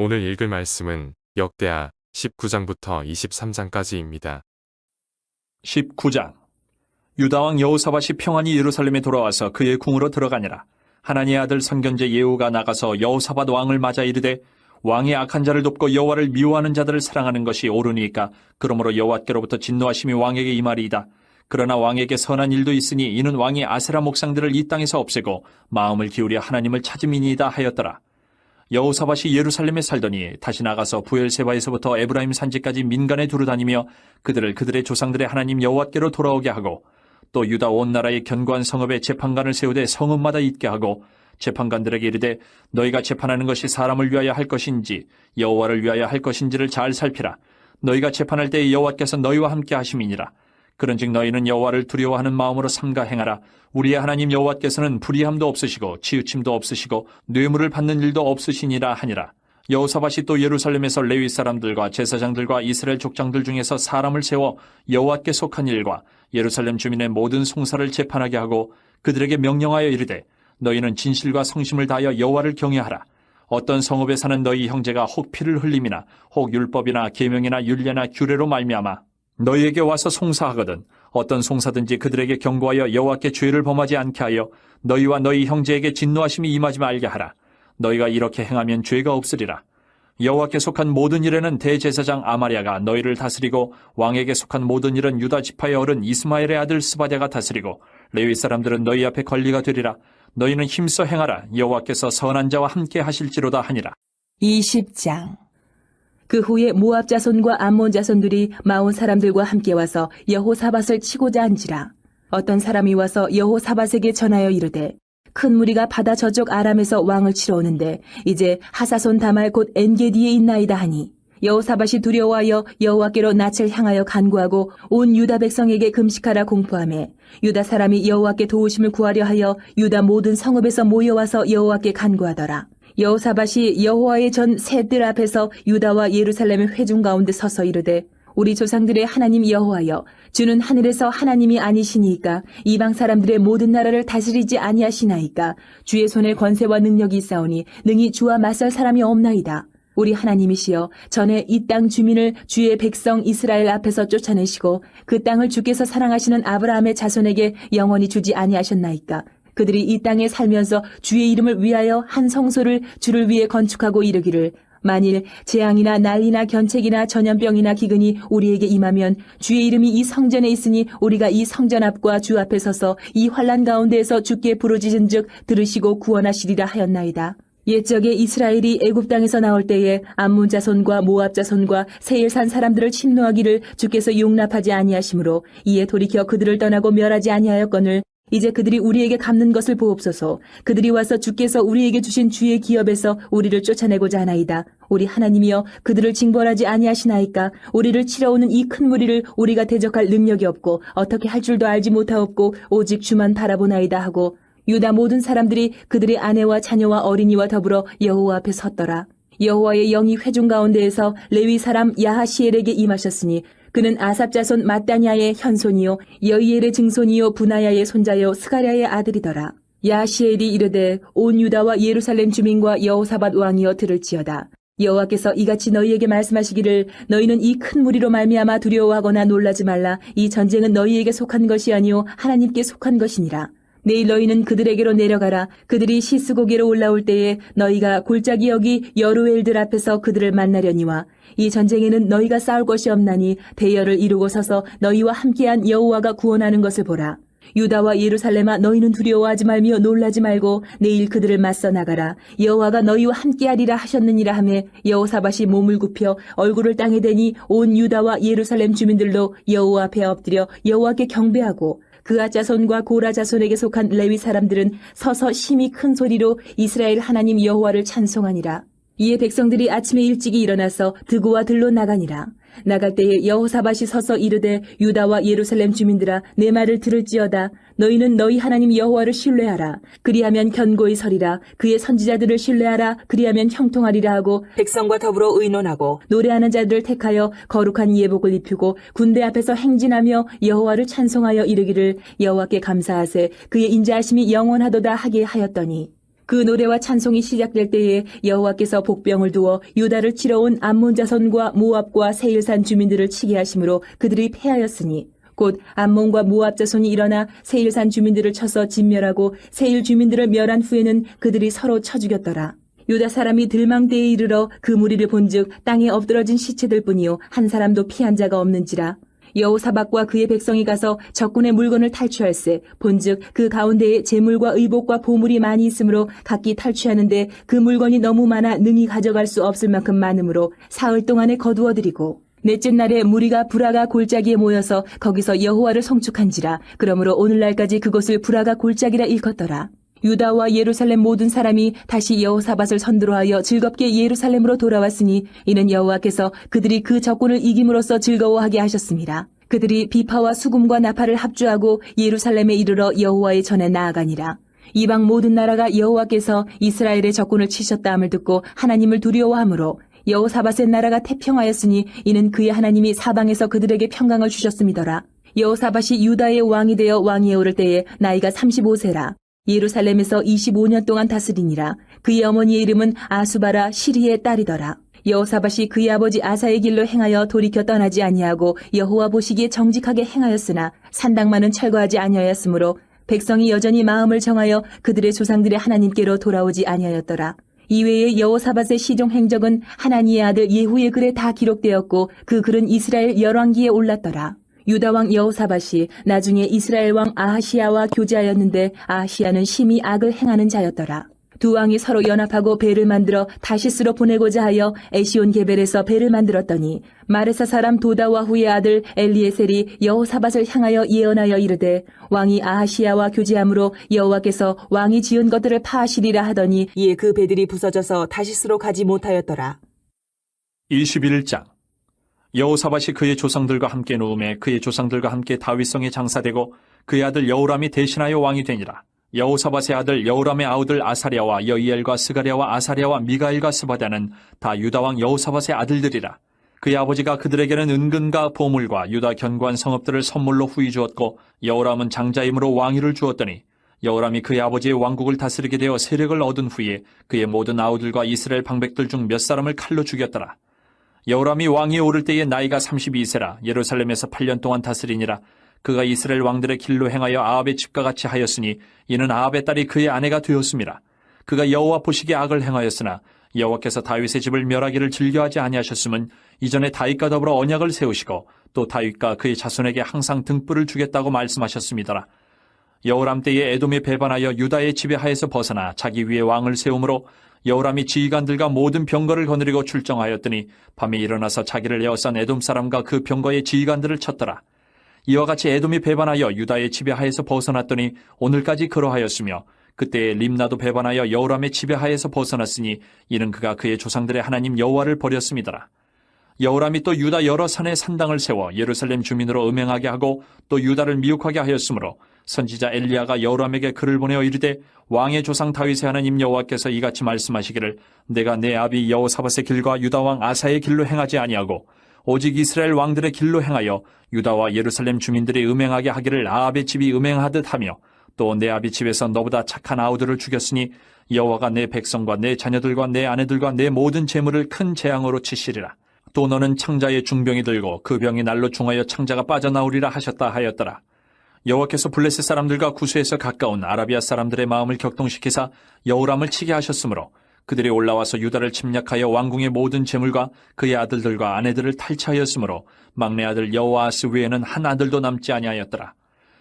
오늘 읽을 말씀은 역대하 19장부터 23장까지입니다. 19장. 유다왕 여호사밧이 평안히 예루살렘에 돌아와서 그의 궁으로 들어가니라. 하나니의 아들 선견제 예후가 나가서 여호사밧 왕을 맞아 이르되 왕의 악한 자를 돕고 여호와를 미워하는 자들을 사랑하는 것이 옳으니까 그러므로 여호와께로부터 진노하심이 왕에게 임하리이다. 그러나 왕에게 선한 일도 있으니 이는 왕이 아세라 목상들을 이 땅에서 없애고 마음을 기울여 하나님을 찾음이니이다 하였더라. 여호사밧이 예루살렘에 살더니 다시 나가서 부엘세바에서부터 에브라임 산지까지 민간에 두루다니며 그들을 그들의 조상들의 하나님 여호와께로 돌아오게 하고 또 유다 온 나라의 견고한 성읍에 재판관을 세우되 성읍마다 있게 하고 재판관들에게 이르되 너희가 재판하는 것이 사람을 위하여 할 것인지 여호와를 위하여 할 것인지를 잘 살피라. 너희가 재판할 때에 여호와께서 너희와 함께 하심이니라. 그런즉 너희는 여호와를 두려워하는 마음으로 삼가 행하라. 우리의 하나님 여호와께서는 불의함도 없으시고 치우침도 없으시고 뇌물을 받는 일도 없으시니라 하니라. 여호사밧이 또 예루살렘에서 레위 사람들과 제사장들과 이스라엘 족장들 중에서 사람을 세워 여호와께 속한 일과 예루살렘 주민의 모든 송사를 재판하게 하고 그들에게 명령하여 이르되 너희는 진실과 성심을 다하여 여호와를 경외하라. 어떤 성읍에 사는 너희 형제가 혹 피를 흘림이나 혹 율법이나 계명이나 율례나 규례로 말미암아 너희에게 와서 송사하거든 어떤 송사든지 그들에게 경고하여 여호와께 죄를 범하지 않게 하여 너희와 너희 형제에게 진노하심이 임하지 말게 하라. 너희가 이렇게 행하면 죄가 없으리라. 여호와께 속한 모든 일에는 대제사장 아마랴가 너희를 다스리고 왕에게 속한 모든 일은 유다 지파의 어른 이스마엘의 아들 스바랴가 다스리고 레위 사람들은 너희 앞에 관리가 되리라. 너희는 힘써 행하라. 여호와께서 선한 자와 함께 하실지로다 하니라. 20장. 그 후에 모압 자손과 암몬 자손들이 마온 사람들과 함께 와서 여호사밧을 치고자 한지라. 어떤 사람이 와서 여호사밧에게 전하여 이르되 큰 무리가 바다 저쪽 아람에서 왕을 치러 오는데 이제 하사손 다말 곧 엔게디에 있나이다 하니 여호사밧이 두려워하여 여호와께로 낯을 향하여 간구하고 온 유다 백성에게 금식하라 공포하매 유다 사람이 여호와께 도우심을 구하려 하여 유다 모든 성읍에서 모여와서 여호와께 간구하더라. 여호사밧이 여호와의 전 새들 앞에서 유다와 예루살렘의 회중 가운데 서서 이르되 우리 조상들의 하나님 여호와여 주는 하늘에서 하나님이 아니시니까 이방 사람들의 모든 나라를 다스리지 아니하시나이까 주의 손에 권세와 능력이 있사오니 능히 주와 맞설 사람이 없나이다. 우리 하나님이시여 전에 이 땅 주민을 주의 백성 이스라엘 앞에서 쫓아내시고 그 땅을 주께서 사랑하시는 아브라함의 자손에게 영원히 주지 아니하셨나이까. 그들이 이 땅에 살면서 주의 이름을 위하여 한 성소를 주를 위해 건축하고 이르기를 만일 재앙이나 난리나 견책이나 전염병이나 기근이 우리에게 임하면 주의 이름이 이 성전에 있으니 우리가 이 성전 앞과 주 앞에 서서 이 환난 가운데에서 주께 부르짖은즉 들으시고 구원하시리라 하였나이다. 옛적에 이스라엘이 애굽 땅에서 나올 때에 암몬 자손과 모압 자손과 세일산 사람들을 침노하기를 주께서 용납하지 아니하시므로 이에 돌이켜 그들을 떠나고 멸하지 아니하였거늘 이제 그들이 우리에게 갚는 것을 보옵소서. 그들이 와서 주께서 우리에게 주신 주의 기업에서 우리를 쫓아내고자 하나이다. 우리 하나님이여 그들을 징벌하지 아니하시나이까. 우리를 치러오는 이 큰 무리를 우리가 대적할 능력이 없고 어떻게 할 줄도 알지 못하옵고 오직 주만 바라보나이다 하고 유다 모든 사람들이 그들의 아내와 자녀와 어린이와 더불어 여호와 앞에 섰더라. 여호와의 영이 회중 가운데에서 레위 사람 야하시엘에게 임하셨으니 그는 아삽 자손 마따냐의 현손이요 여이엘의 증손이요 분하야의 손자요 스가랴의 아들이더라. 야하시엘이 이르되 온 유다와 예루살렘 주민과 여호사밧 왕이여 들을지어다. 여호와께서 이같이 너희에게 말씀하시기를 너희는 이 큰 무리로 말미암아 두려워하거나 놀라지 말라. 이 전쟁은 너희에게 속한 것이 아니요 하나님께 속한 것이니라. 내일 너희는 그들에게로 내려가라. 그들이 시스고게로 올라올 때에 너희가 골짜기 여기 여루엘들 앞에서 그들을 만나려니와 이 전쟁에는 너희가 싸울 것이 없나니 대열을 이루고 서서 너희와 함께한 여호와가 구원하는 것을 보라. 유다와 예루살렘아 너희는 두려워하지 말며 놀라지 말고 내일 그들을 맞서 나가라. 여호와가 너희와 함께하리라 하셨느니라 하매 여호사밧이 몸을 굽혀 얼굴을 땅에 대니 온 유다와 예루살렘 주민들로 여호와 앞에 엎드려 여호와께 경배하고 그앗 자손과 고라 자손에게 속한 레위 사람들은 서서 심히 큰 소리로 이스라엘 하나님 여호와를 찬송하니라. 이에 백성들이 아침에 일찍이 일어나서 드고와 들로 나가니라. 나갈 때에 여호사밧이 서서 이르되 유다와 예루살렘 주민들아 내 말을 들을지어다. 너희는 너희 하나님 여호와를 신뢰하라. 그리하면 견고히 서리라. 그의 선지자들을 신뢰하라. 그리하면 형통하리라 하고 백성과 더불어 의논하고 노래하는 자들을 택하여 거룩한 예복을 입히고 군대 앞에서 행진하며 여호와를 찬송하여 이르기를 여호와께 감사하세 그의 인자하심이 영원하도다 하게 하였더니 그 노래와 찬송이 시작될 때에 여호와께서 복병을 두어 유다를 치러 온 암몬 자손과 모압과 세일산 주민들을 치게 하심으로 그들이 패하였으니 곧 암몬과 모압 자손이 일어나 세일산 주민들을 쳐서 진멸하고 세일 주민들을 멸한 후에는 그들이 서로 쳐 죽였더라. 유다 사람이 들망대에 이르러 그 무리를 본즉 땅에 엎드러진 시체들 뿐이요 한 사람도 피한 자가 없는지라. 여호사밧과 그의 백성이 가서 적군의 물건을 탈취할세 본즉 그 가운데에 재물과 의복과 보물이 많이 있으므로 각기 탈취하는데 그 물건이 너무 많아 능히 가져갈 수 없을 만큼 많으므로 사흘 동안에 거두어들이고 넷째 날에 무리가 브라가 골짜기에 모여서 거기서 여호와를 송축한지라. 그러므로 오늘날까지 그곳을 브라가 골짜기라 일컫더라. 유다와 예루살렘 모든 사람이 다시 여호사밧을 선두로하여 즐겁게 예루살렘으로 돌아왔으니 이는 여호와께서 그들이 그 적군을 이김으로써 즐거워하게 하셨습니다. 그들이 비파와 수금과 나팔을 합주하고 예루살렘에 이르러 여호와의 전에 나아가니라. 이방 모든 나라가 여호와께서 이스라엘의 적군을 치셨다 함을 듣고 하나님을 두려워하므로 여호사밧의 나라가 태평하였으니 이는 그의 하나님이 사방에서 그들에게 평강을 주셨음이더라. 여호사밧이 유다의 왕이 되어 왕위에 오를 때에 나이가 35세라. 예루살렘에서 25년 동안 다스리니라. 그의 어머니의 이름은 아수바라 시리의 딸이더라. 여호사밧이 그의 아버지 아사의 길로 행하여 돌이켜 떠나지 아니하고 여호와 보시기에 정직하게 행하였으나 산당만은 철거하지 아니하였으므로 백성이 여전히 마음을 정하여 그들의 조상들의 하나님께로 돌아오지 아니하였더라. 이외에 여호사밧의 시종 행적은 하나니의 아들 예후의 글에 다 기록되었고 그 글은 이스라엘 열왕기에 올랐더라. 유다 왕 여호사밧이 나중에 이스라엘 왕 아하시야와 교제하였는데 아하시야는 심히 악을 행하는 자였더라. 두 왕이 서로 연합하고 배를 만들어 다시스로 보내고자 하여 에시온 게벨에서 배를 만들었더니 마레사 사람 도다와후의 아들 엘리에셀이 여호사밧을 향하여 예언하여 이르되 왕이 아하시야와 교제함으로 여호와께서 왕이 지은 것들을 파하시리라 하더니 이에 그 배들이 부서져서 다시스로 가지 못하였더라. 21장. 여호사밧이 그의 조상들과 함께 누움에 그의 조상들과 함께 다윗성에 장사되고 그의 아들 여호람이 대신하여 왕이 되니라. 여호사밧의 아들 여호람의 아우들 아사랴와 여이엘과 스가랴와 아사랴와 미가엘과 스바다는 다 유다왕 여호사밧의 아들들이라. 그의 아버지가 그들에게는 은근과 보물과 유다 견고한 성읍들을 선물로 후히 주었고 여호람은 장자임으로 왕위를 주었더니 여호람이 그의 아버지의 왕국을 다스리게 되어 세력을 얻은 후에 그의 모든 아우들과 이스라엘 방백들 중 몇 사람을 칼로 죽였더라. 여호람이 왕위에 오를 때에 나이가 32세라 예루살렘에서 8년 동안 다스리니라. 그가 이스라엘 왕들의 길로 행하여 아합의 집과 같이 하였으니 이는 아합의 딸이 그의 아내가 되었음이라. 그가 여호와 보시기에 악을 행하였으나 여호와께서 다윗의 집을 멸하기를 즐겨하지 아니하셨음은 이전에 다윗과 더불어 언약을 세우시고 또 다윗과 그의 자손에게 항상 등불을 주겠다고 말씀하셨음이더라. 여호람 때에 에돔이 배반하여 유다의 지배하에서 벗어나 자기 위에 왕을 세우므로 여호람이 지휘관들과 모든 병거를 거느리고 출정하였더니 밤에 일어나서 자기를 에워싼 에돔 사람과 그 병거의 지휘관들을 쳤더라. 이와 같이 에돔이 배반하여 유다의 지배하에서 벗어났더니 오늘까지 그러하였으며 그때에 림나도 배반하여 여호람의 지배하에서 벗어났으니 이는 그가 그의 조상들의 하나님 여호와를 버렸음이더라. 여호람이 또 유다 여러 산에 산당을 세워 예루살렘 주민으로 음행하게 하고 또 유다를 미혹하게 하였으므로 선지자 엘리야가 여호람에게 글을 보내어 이르되 왕의 조상 다윗의 하나님 여호와께서 이같이 말씀하시기를 내가 내 아비 여호사밧의 길과 유다 왕 아사의 길로 행하지 아니하고 오직 이스라엘 왕들의 길로 행하여 유다와 예루살렘 주민들이 음행하게 하기를 아합의 집이 음행하듯 하며 또 내 아비 집에서 너보다 착한 아우들을 죽였으니 여호와가 내 백성과 내 자녀들과 내 아내들과 내 모든 재물을 큰 재앙으로 치시리라. 또 너는 창자의 중병이 들고 그 병이 날로 중하여 창자가 빠져나오리라 하셨다 하였더라. 여호와께서 블레셋 사람들과 구스에서 가까운 아라비아 사람들의 마음을 격동시키사 여호람을 치게 하셨으므로 그들이 올라와서 유다를 침략하여 왕궁의 모든 재물과 그의 아들들과 아내들을 탈취하였으므로 막내 아들 여호아스 외에는 한 아들도 남지 아니하였더라.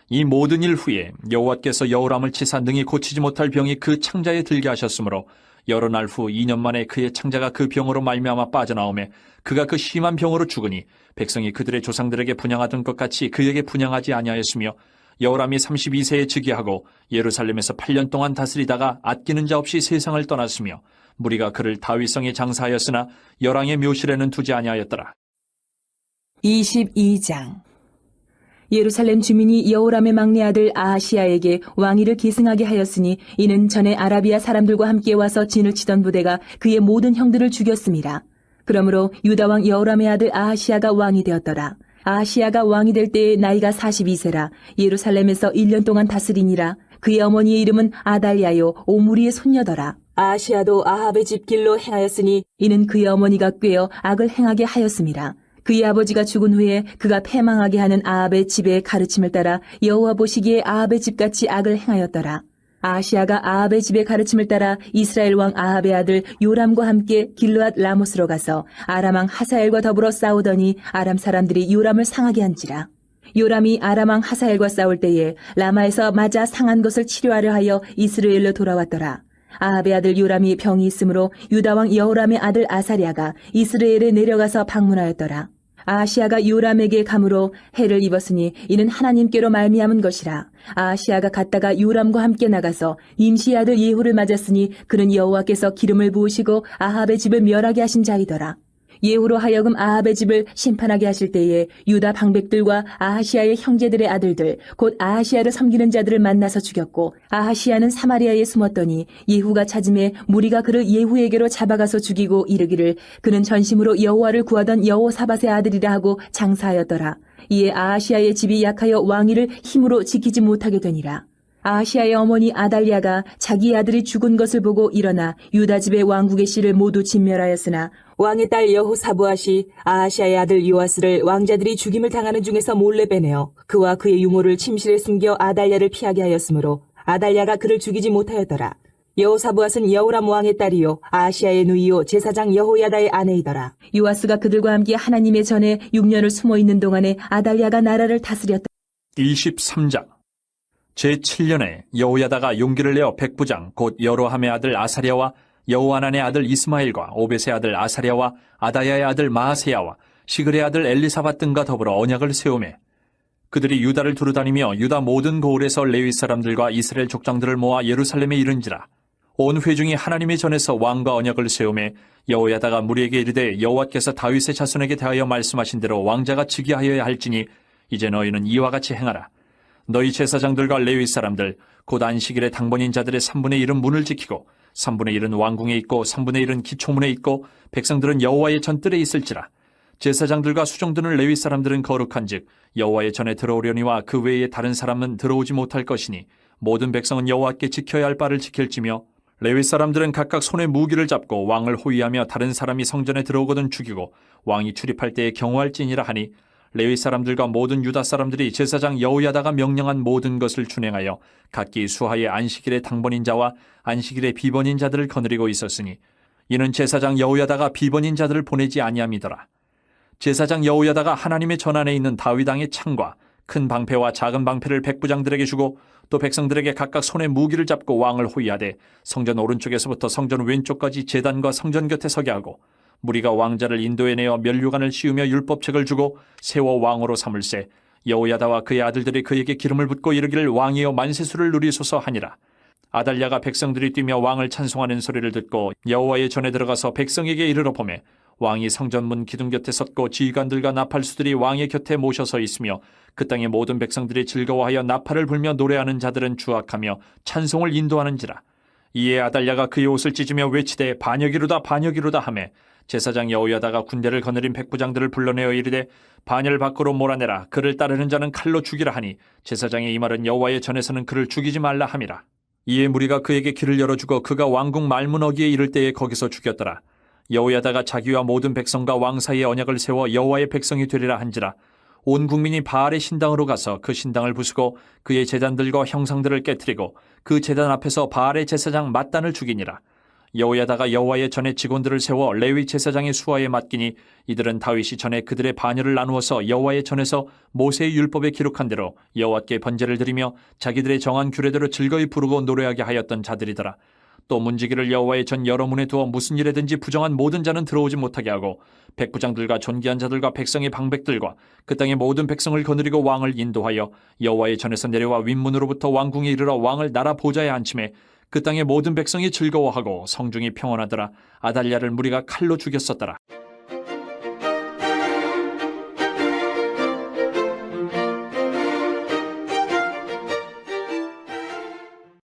이 모든 일 후에 여호와께서 여호람을 치사 능히 고치지 못할 병이 그 창자에 들게 하셨으므로 여러 날 후 2년 만에 그의 창자가 그 병으로 말미암아 빠져나오매 그가 그 심한 병으로 죽으니 백성이 그들의 조상들에게 분향하던 것 같이 그에게 분향하지 아니하였으며 여호람이 32세에 즉위하고 예루살렘에서 8년 동안 다스리다가 아끼는 자 없이 세상을 떠났으며 무리가 그를 다윗성에 장사하였으나 열왕의 묘실에는 두지 아니하였더라. 22장. 예루살렘 주민이 여호람의 막내 아들 아하시야에게 왕위를 계승하게 하였으니 이는 전에 아라비아 사람들과 함께 와서 진을 치던 부대가 그의 모든 형들을 죽였습니다. 그러므로 유다 왕 여호람의 아들 아하시야가 왕이 되었더라. 아하시야가 왕이 될 때에 나이가 42세라 예루살렘에서 1년 동안 다스리니라. 그의 어머니의 이름은 아달랴요 오므리의 손녀더라. 아하시아도 아합의 집 길로 행하였으니 이는 그의 어머니가 꾀어 악을 행하게 하였음이라. 그의 아버지가 죽은 후에 그가 패망하게 하는 아합의 집의 가르침을 따라 여호와 보시기에 아합의 집같이 악을 행하였더라. 아하시아가 아합의 집의 가르침을 따라 이스라엘 왕 아합의 아들 요람과 함께 길르앗 라모스로 가서 아람 왕 하사엘과 더불어 싸우더니 아람 사람들이 요람을 상하게 한지라. 요람이 아람 왕 하사엘과 싸울 때에 라마에서 맞아 상한 것을 치료하려 하여 이스라엘로 돌아왔더라. 아합의 아들 요람이 병이 있으므로 유다 왕 여호람의 아들 아사랴가 이스라엘에 내려가서 방문하였더라. 아하시아가 요람에게 감으로 해를 입었으니 이는 하나님께로 말미암은 것이라. 아하시아가 갔다가 요람과 함께 나가서 임시의 아들 예후를 맞았으니 그는 여호와께서 기름을 부으시고 아합의 집을 멸하게 하신 자이더라. 예후로 하여금 아합의 집을 심판하게 하실 때에 유다 방백들과 아하시아의 형제들의 아들들 곧 아하시아를 섬기는 자들을 만나서 죽였고 아하시아는 사마리아에 숨었더니 예후가 찾음에 무리가 그를 예후에게로 잡아가서 죽이고 이르기를 그는 전심으로 여호와를 구하던 여호사밧의 아들이라 하고 장사하였더라. 이에 아하시아의 집이 약하여 왕위를 힘으로 지키지 못하게 되니라. 아하시아의 어머니 아달랴가 자기의 아들이 죽은 것을 보고 일어나 유다 집의 왕국의 씨를 모두 진멸하였으나 왕의 딸 여호사부앗이 아하시아의 아들 요아스를 왕자들이 죽임을 당하는 중에서 몰래 빼내어 그와 그의 유모를 침실에 숨겨 아달랴를 피하게 하였으므로 아달랴가 그를 죽이지 못하였더라. 여호사부앗은 여호람 왕의 딸이요 아하시아의 누이요 제사장 여호야다의 아내이더라. 요아스가 그들과 함께 하나님의 전에 6년을 숨어 있는 동안에 아달랴가 나라를 다스렸다. 23장 제7년에 여호야다가 용기를 내어 백부장 곧 여로함의 아들 아사랴와 여호하난의 아들 이스마엘과 오벳의 아들 아사랴와 아다야의 아들 마하세야와 시글의 아들 엘리사밧 등과 더불어 언약을 세우매 그들이 유다를 두루다니며 유다 모든 고을에서 레위 사람들과 이스라엘 족장들을 모아 예루살렘에 이른지라. 온 회중이 하나님의 전에서 왕과 언약을 세우매 여호야다가 무리에게 이르되 여호와께서 다윗의 자손에게 대하여 말씀하신 대로 왕자가 즉위하여야 할지니 이제 너희는 이와 같이 행하라. 너희 제사장들과 레위 사람들 곧 안식일에 당번인 자들의 3분의 1은 문을 지키고 3분의 1은 왕궁에 있고 3분의 1은 기초문에 있고 백성들은 여호와의 전뜰에 있을지라. 제사장들과 수종드는 레위 사람들은 거룩한즉 여호와의 전에 들어오려니와 그 외에 다른 사람은 들어오지 못할 것이니 모든 백성은 여호와께 지켜야 할 바를 지킬지며 레위 사람들은 각각 손에 무기를 잡고 왕을 호위하며 다른 사람이 성전에 들어오거든 죽이고 왕이 출입할 때에 경호할지니라 하니 레위 사람들과 모든 유다 사람들이 제사장 여호야다가 명령한 모든 것을 준행하여 각기 수하의 안식일의 당번인 자와 안식일의 비번인 자들을 거느리고 있었으니 이는 제사장 여호야다가 비번인 자들을 보내지 아니함이더라. 제사장 여호야다가 하나님의 전안에 있는 다윗 왕의 창과 큰 방패와 작은 방패를 백부장들에게 주고 또 백성들에게 각각 손에 무기를 잡고 왕을 호위하되 성전 오른쪽에서부터 성전 왼쪽까지 제단과 성전 곁에 서게 하고 무리가 왕자를 인도해내어 면류관을 씌우며 율법책을 주고 세워 왕으로 삼을세 여호야다와 그의 아들들이 그에게 기름을 붓고 이르기를 왕이여 만세수를 누리소서 하니라. 아달랴가 백성들이 뛰며 왕을 찬송하는 소리를 듣고 여호와의 전에 들어가서 백성에게 이르러 보매 왕이 성전문 기둥 곁에 섰고 지휘관들과 나팔수들이 왕의 곁에 모셔서 있으며 그 땅의 모든 백성들이 즐거워하여 나팔을 불며 노래하는 자들은 주악하며 찬송을 인도하는지라. 이에 아달랴가 그의 옷을 찢으며 외치되 반역이로다 반역이로다 하매 제사장 여호야다가 군대를 거느린 백부장들을 불러내어 이르되 반열 밖으로 몰아내라. 그를 따르는 자는 칼로 죽이라 하니 제사장의 이 말은 여호와의 전에서는 그를 죽이지 말라 함이라. 이에 무리가 그에게 길을 열어주고 그가 왕궁 말문어기에 이를 때에 거기서 죽였더라. 여호야다가 자기와 모든 백성과 왕 사이에 언약을 세워 여호와의 백성이 되리라 한지라. 온 국민이 바알의 신당으로 가서 그 신당을 부수고 그의 제단들과 형상들을 깨뜨리고 그 제단 앞에서 바알의 제사장 맏단을 죽이니라. 여호야다가 여호와의 전에 직원들을 세워 레위 제사장의 수하에 맡기니 이들은 다윗이 전에 그들의 반열을 나누어서 여호와의 전에서 모세의 율법에 기록한 대로 여호와께 번제를 드리며 자기들의 정한 규례대로 즐거이 부르고 노래하게 하였던 자들이더라. 또 문지기를 여호와의 전 여러 문에 두어 무슨 일에든지 부정한 모든 자는 들어오지 못하게 하고 백부장들과 존귀한 자들과 백성의 방백들과 그 땅의 모든 백성을 거느리고 왕을 인도하여 여호와의 전에서 내려와 윗문으로부터 왕궁에 이르러 왕을 나라 보좌에 앉히매 그 땅의 모든 백성이 즐거워하고 성중이 평온하더라. 아달랴를 무리가 칼로 죽였었더라.